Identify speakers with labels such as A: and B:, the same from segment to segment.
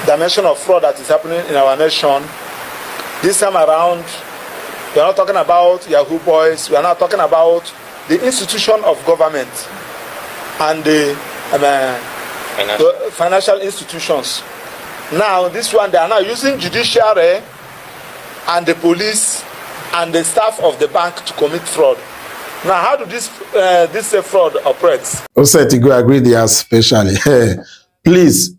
A: dimension of fraud that is happening in our nation. This time around, we are not talking about Yahoo boys. We are not talking about the institution of government and the financial institutions. Now, this one, they are now using judiciary and the police and the staff of the bank to commit fraud. Now, how do this fraud operates?
B: Also, to go agree there, especially. Please,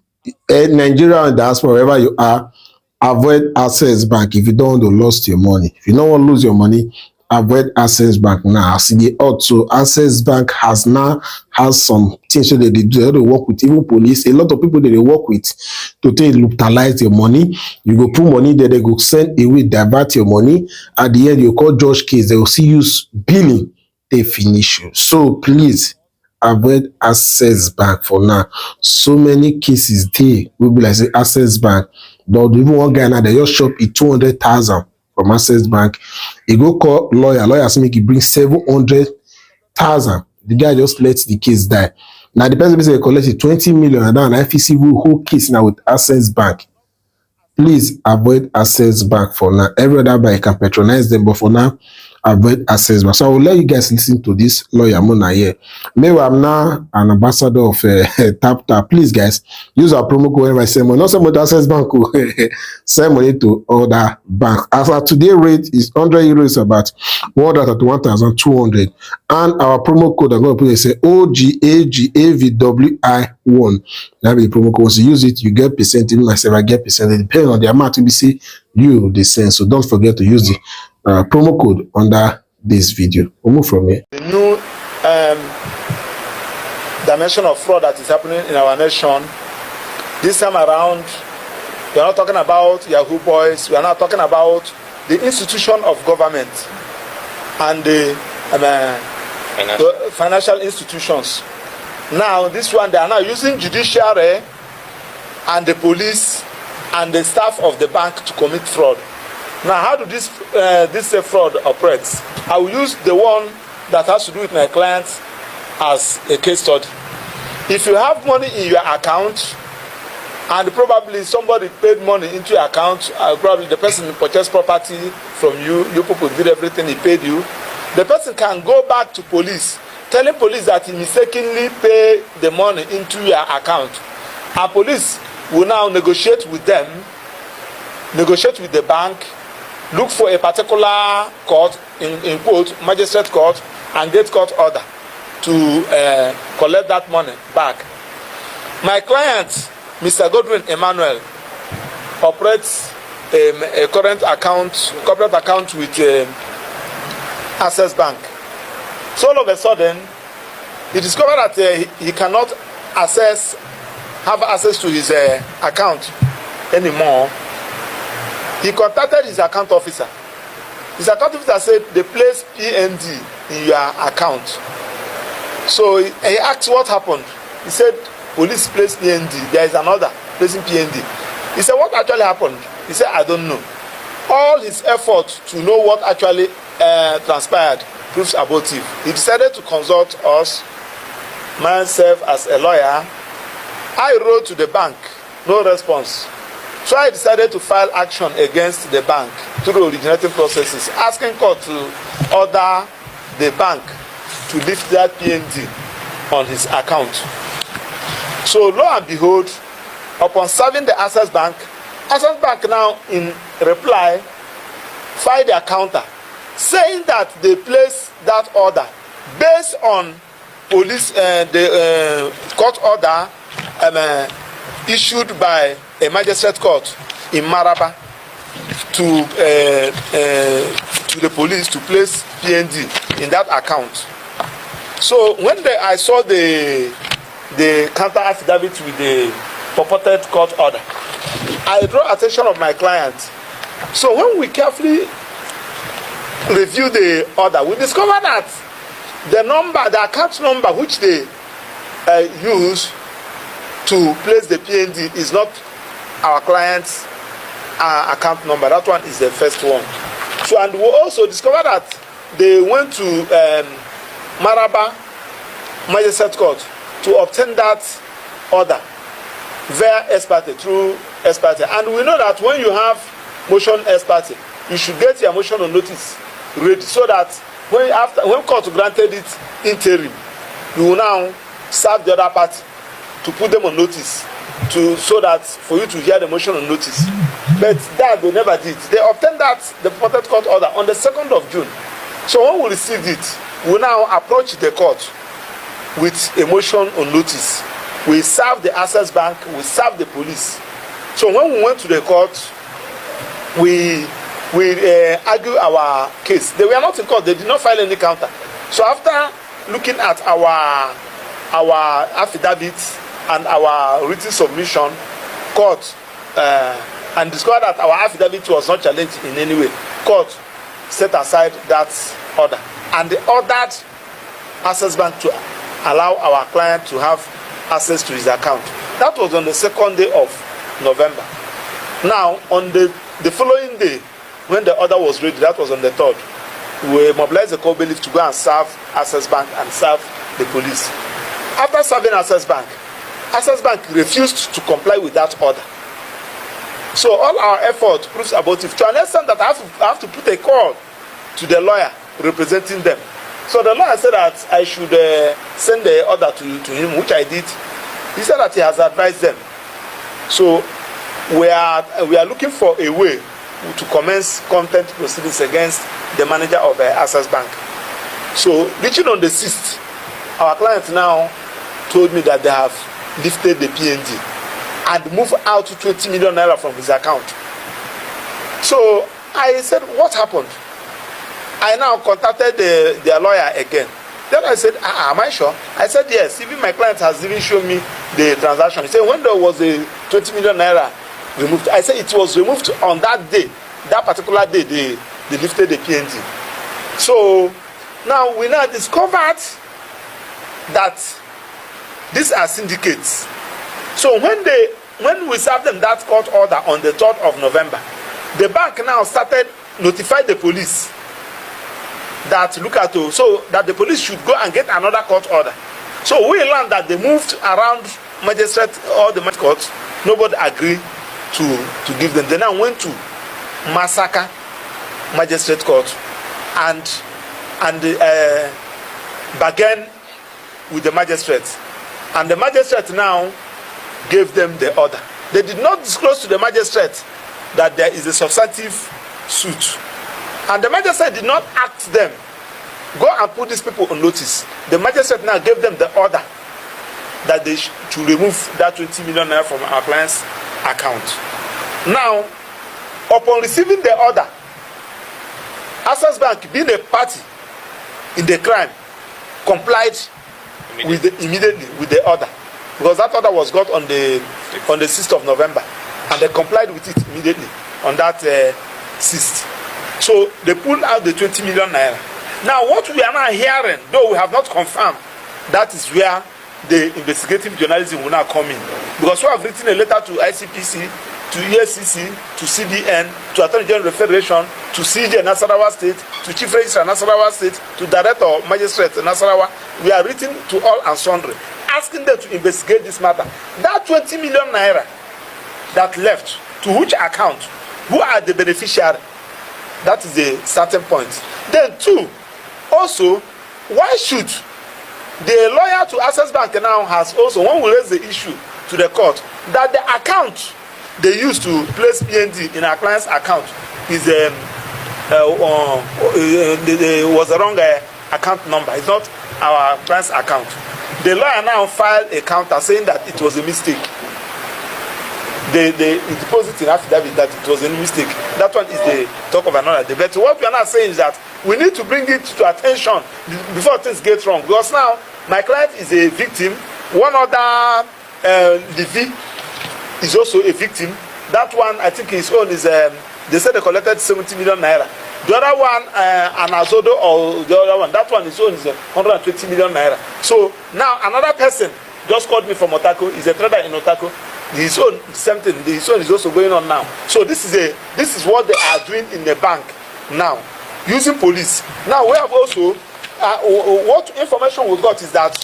B: Nigeria and diaspora, wherever you are, avoid Access Bank if you don't want to lose your money. If you don't want to lose your money, avoid Access Bank now. See, also Access Bank has some things that they do. They work with even police. A lot of people that they work with to utilize your money. You go put money there, they go send away, divert your money. At the end, you call judge case. They will see you billing. They finish you. So please avoid Access Bank for now. So many cases there will be like say Access Bank. But even one guy now they just shop it 200,000 from Access Bank. He go call lawyer say make he bring 700,000. The guy just lets the case die. Now the person basically collected 20 million and now an FEC whole case now with Access Bank. Please avoid Access Bank for now. Every other bank can patronize them, but for now, avoid Access Bank. So I will let you guys listen to this lawyer Mona here. Maybe I'm now an ambassador of Tap. Please, guys, use our promo code whenever I send money. Not send money to Access Bank, send money to other banks. As our today rate is 100 euros, about 131,200. And our promo code I'm going to put is OGAGAVWI1. That be the promo code. Once you use it, you get percent. Even myself, I get percent. Depending on the amount to be say you the send. So don't forget to use the promo code under this video. We'll move from here.
A: The new dimension of fraud that is happening in our nation. This time around, we are not talking about Yahoo boys. We are not talking about the institution of government and the financial institutions. Now, this one, they are now using judiciary and the police and the staff of the bank to commit fraud. Now, how do this fraud operates? I will use the one that has to do with my clients as a case study. If you have money in your account and probably somebody paid money into your account, probably the person purchased property from you, you people did everything, he paid you, the person can go back to police, telling police that he mistakenly paid the money into your account. And police will now negotiate with them, negotiate with the bank, look for a particular court, in quote, magistrate court, and get court order to collect that money back. My client, Mr. Godwin Emmanuel, operates a corporate account with Access Bank. So all of a sudden, he discovered that he cannot have access to his account anymore. He contacted his account officer. His account officer said they placed PND in your account. So he asked what happened. He said police placed PND. There is another placing PND. He said what actually happened? He said I don't know. All his effort to know what actually transpired proves abortive. He decided to consult us, myself as a lawyer. I wrote to the bank, no response. So I decided to file action against the bank through originating processes, asking court to order the bank to lift that PND on his account. So lo and behold, upon serving the Access Bank now in reply filed their counter saying that they placed that order based on police the court order issued by a magistrate court in Maraba to the police to place PND in that account. So when I saw the counter affidavit with the purported court order, I draw attention of my client. So when we carefully review the order, we discover that the account number which they use to place the PND is not our client's account number. That one is the first one. So, and we also discovered that they went to Maraba Magistrate Court to obtain that order. via ex parte, through ex parte. And we know that when you have motion ex parte, you should get your motion on notice ready, so that when court granted it interim, you will now serve the other party to put them on notice, so that for you to hear the motion on notice. But that they never did. They obtained that, the purported court order, on the 2nd of June. So when we received it, we now approach the court with a motion on notice. We serve the Access Bank, we serve the police. So when we went to the court, we argue our case. They were not in court, they did not file any counter. So after looking at our affidavits and our written submission, court and discovered that our affidavit was not challenged in any way, court set aside that order and they ordered Access Bank to allow our client to have access to his account. That was on the 2nd day of November. Now, on the following day, when the order was ready, that was on the 3rd, we mobilized the court bailiff to go and serve Access Bank and serve the police. After serving Access Bank refused to comply with that order. So all our effort proves abortive, to an extent that I have to put a call to the lawyer representing them. So the lawyer said that I should send the order to him, which I did. He said that he has advised them. So we are looking for a way to commence contempt proceedings against the manager of Access Bank. So reaching on the 6th, our client now told me that they have lifted the PNG and moved out 20 million naira from his account. So I said, what happened? I now contacted their lawyer again. Then I said, am I sure? I said, yes, even my client has even shown me the transaction. He said, when there was a 20 million naira removed, I said it was removed on that day, that particular day, they lifted the PNG. So now we now discovered that these are syndicates. So when we served them that court order on the 3rd of November, the bank now started notifying the police that so that the police should go and get another court order. So we learned that they moved around magistrate, all the courts. Nobody agreed to give them. They now went to Masaka Magistrate Court and bargained with the magistrate. And the magistrate now gave them the order. They did not disclose to the magistrate that there is a substantive suit. And the magistrate did not ask them, go and put these people on notice. The magistrate now gave them the order that they should remove that 20 million naira from our client's account. Now, upon receiving the order, Access Bank, being a party in the crime, complied immediately with the order, because that order was got on the 6th of November, and they complied with it immediately on that 6th. So they pulled out the 20 million naira. Now what we are now hearing, though we have not confirmed, that is where the investigative journalism will now come in, because we have written a letter to ICPC, to ESCC, to CBN, to Attorney General Federation, to CJ Nasarawa State, to Chief Registrar Nasarawa State, to Director of Magistrate Nasarawa. We are written to all and sundry, asking them to investigate this matter. That 20 million naira that left, to which account? Who are the beneficiaries? That is a certain point. Then two, also, why should the lawyer to Access Bank now has also, when we raise the issue to the court, that the account they used to place PND in our client's account is was the wrong account number. It's not our client's account. The lawyer now filed a counter saying that it was a mistake. They deposit in affidavit that it was a mistake. That one is the talk of another day. But what we are now saying is that we need to bring it to attention before things get wrong. Because now my client is a victim. One other Livy is also a victim. That one, I think his own is they said they collected 70 million naira. The other one, Anazodo, or the other one, that one his own is 120 million naira. So now another person just called me from Otako. He's a trader in Otako. His own, same thing. His own is also going on now. So this is what they are doing in the bank now, using police. Now we have also what information we got is that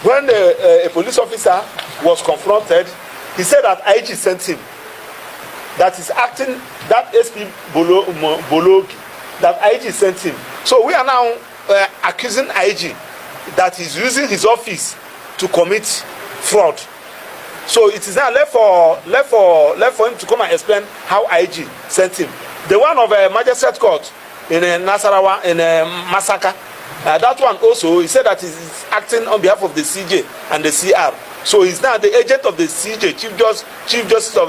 A: when a police officer was confronted, he said that IG sent him. That is acting, that SP Bologi, that IG sent him. So we are now accusing IG that he's using his office to commit fraud. So it is now left for him to come and explain how IG sent him. The one of a magistrate court in Nasarawa, in Masaka, that one also, he said that he's acting on behalf of the CJ and the CR. So he's now the agent of the CJ, Chief Justice of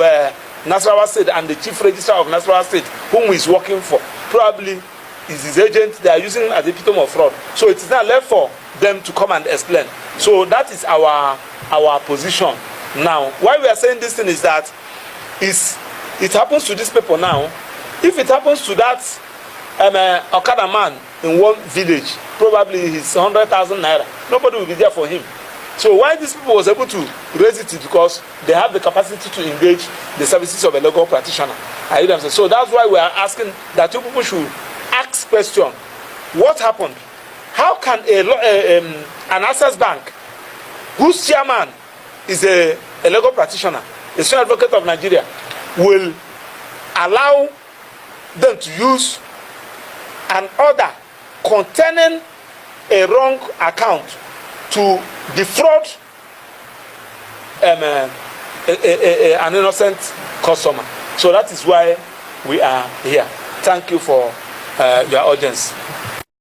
A: Nasarawa State, and the Chief Registrar of Nasarawa State, whom he's working for. Probably is his agent. They are using him as a epitome of fraud. So it is now left for them to come and explain. So that is our position now. Why we are saying this thing is that it happens to these people now. If it happens to that Okada man in one village, probably he's 100,000 naira. Nobody will be there for him. So why these people was able to raise it is because they have the capacity to engage the services of a legal practitioner. So that's why we are asking that you people should ask question. What happened? How can an access bank, whose chairman is a legal practitioner, a senior advocate of Nigeria, will allow them to use an order containing a wrong account to defraud an innocent customer? So that is why we are here. Thank you for your audience.